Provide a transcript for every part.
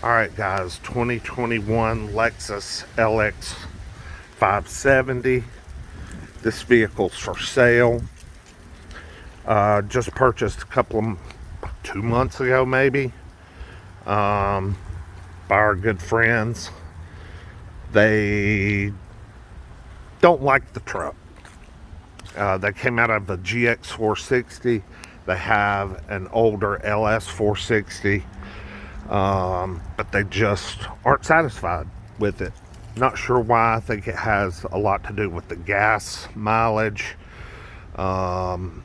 Alright guys, 2021 Lexus LX 570. This vehicle's for sale. Just purchased 2 months ago maybe, by our good friends. They don't like the truck. They came out of a GX 460. They have an older LS 460. But they just aren't satisfied with it. Not sure why. I think it has a lot to do with the gas mileage. And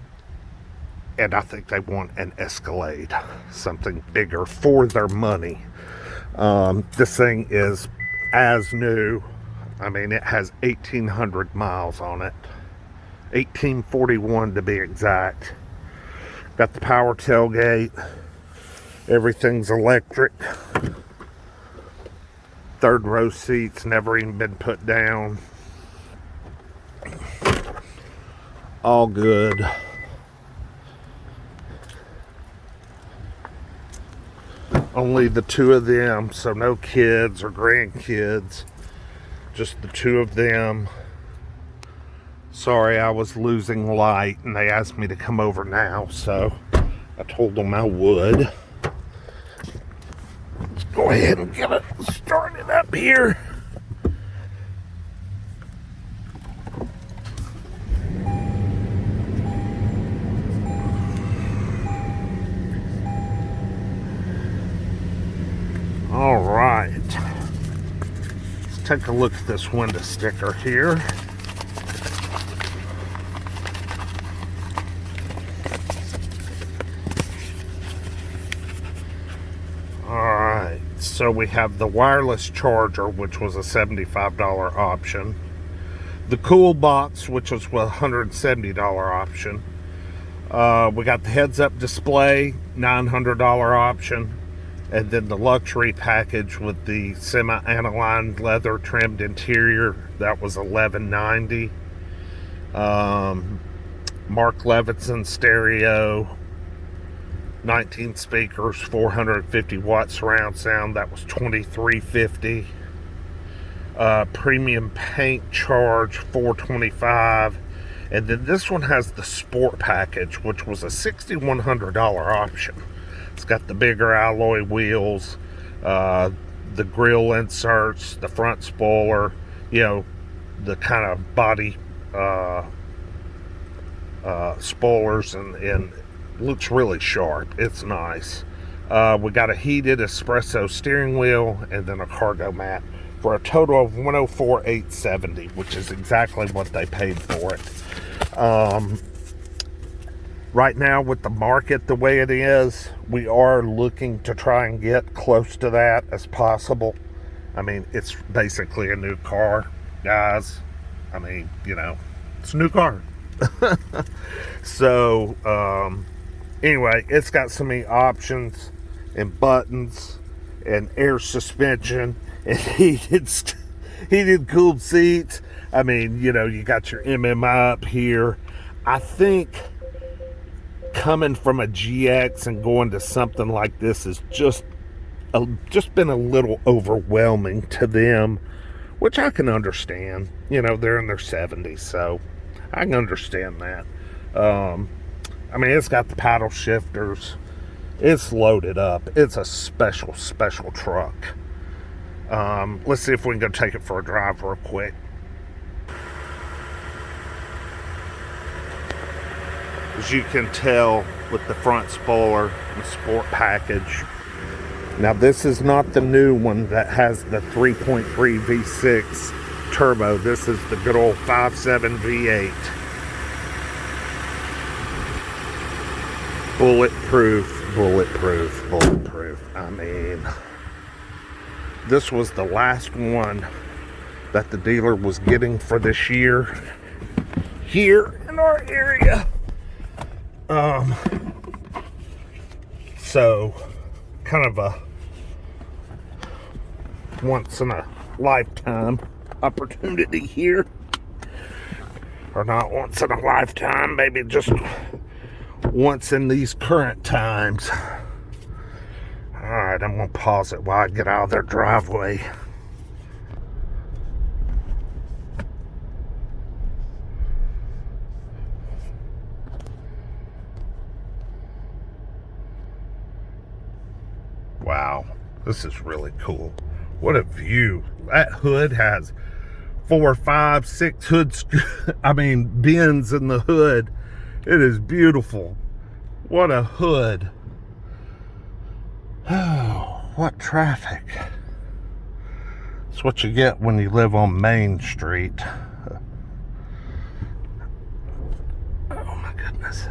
I think they want an Escalade, something bigger for their money. This thing is as new. I mean, it has 1,800 miles on it. 1841 to be exact. Got the power tailgate. Everything's electric. Third row seats never even been put down. All good. Only the two of them, so no kids or grandkids. Just the two of them. Sorry, I was losing light and they asked me to come over now, so I told them I would. Let's go ahead and get it started up here. All right. Let's take a look at this window sticker here. So we have the wireless charger, which was a $75 option. The cool box, which was a $170 option. We got the heads-up display, $900 option. And then the luxury package with the semi-aniline leather trimmed interior, that was $1190. Mark Levinson stereo. 19 speakers, 450 watt surround sound, that was $2350. Premium paint charge, $425. And then this one has the sport package, which was a $6,100 option. It's got the bigger alloy wheels, the grille inserts, the front spoiler, the kind of body spoilers, and looks really sharp. It's nice. We got a heated espresso steering wheel and then a cargo mat for a total of $104,870, which is exactly what they paid for it. Right now, with the market the way it is, we are looking to try and get close to that as possible. I mean, it's basically a new car, guys. I mean, it's a new car. So, anyway, it's got so many options and buttons and air suspension and heated cooled seats. I mean, you got your MMI up here. I think coming from a GX and going to something like this is just been a little overwhelming to them, which I can understand. They're in their 70s, so I can understand that. I mean, it's got the paddle shifters. It's loaded up. It's a special truck. Let's see if we can go take it for a drive real quick. As you can tell with the front spoiler and sport package. Now, this is not the new one that has the 3.3 V6 turbo. This is the good old 5.7 V8. Bulletproof. I mean, this was the last one that the dealer was getting for this year here in our area. So kind of a once in a lifetime opportunity here, or not once in a lifetime, maybe just once in these current times. All right. Alright, I'm going to pause it while I get out of their driveway. Wow, this is really cool. What a view. That hood has 4, 5, 6 hoods, bins in the hood. It is beautiful. What a hood. Oh, what traffic. It's what you get when you live on Main Street. Oh my goodness.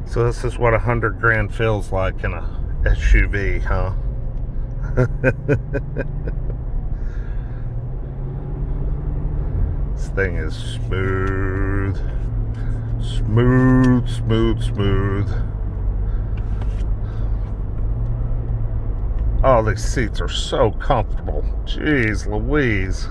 So this is what 100 grand feels like in a SUV, huh? This thing is smooth. Smooth, smooth, smooth. Oh, these seats are so comfortable. Jeez Louise.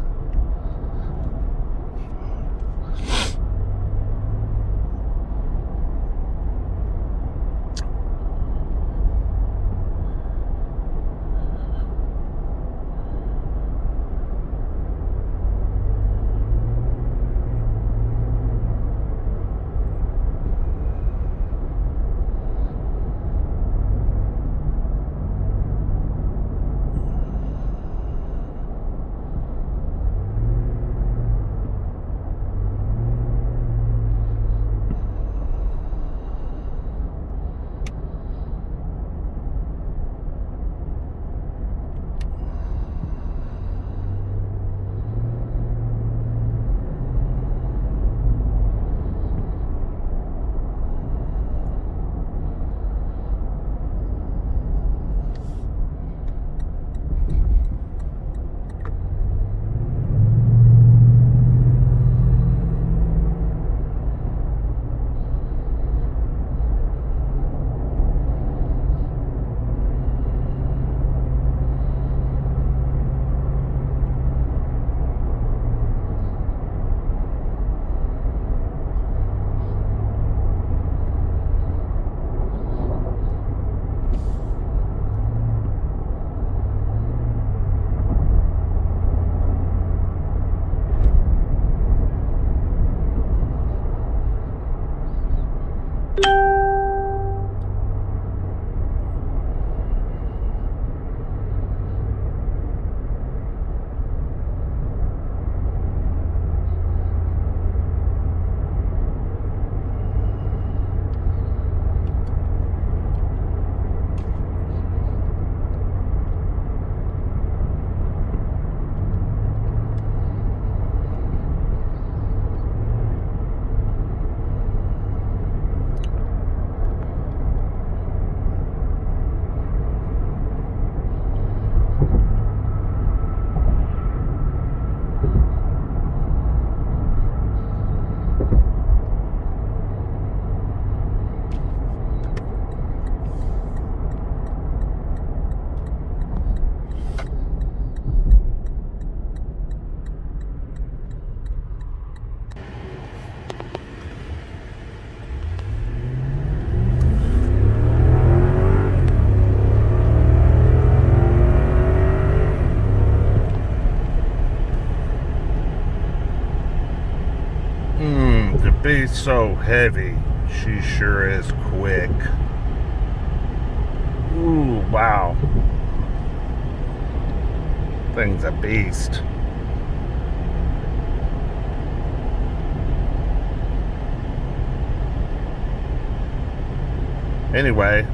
To be so heavy, she sure is quick. Ooh, wow. Thing's a beast. Anyway,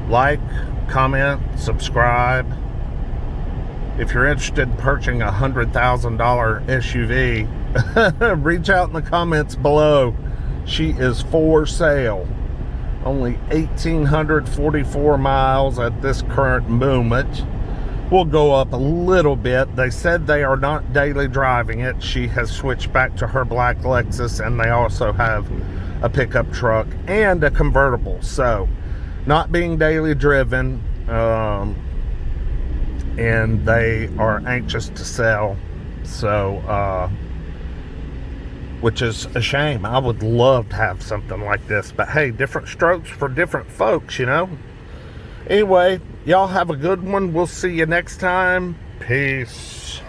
like, comment, subscribe. If you're interested in purchasing a $100,000 SUV, reach out in the comments below. She is for sale. Only 1,844 miles at this current moment. We'll go up a little bit. They said they are not daily driving it. She has switched back to her black Lexus, and they also have a pickup truck and a convertible. So, not being daily driven, and they are anxious to sell. So which is a shame. I would love to have something like this, but hey, different strokes for different folks, you know. Anyway, y'all have a good one. We'll see you next time. Peace.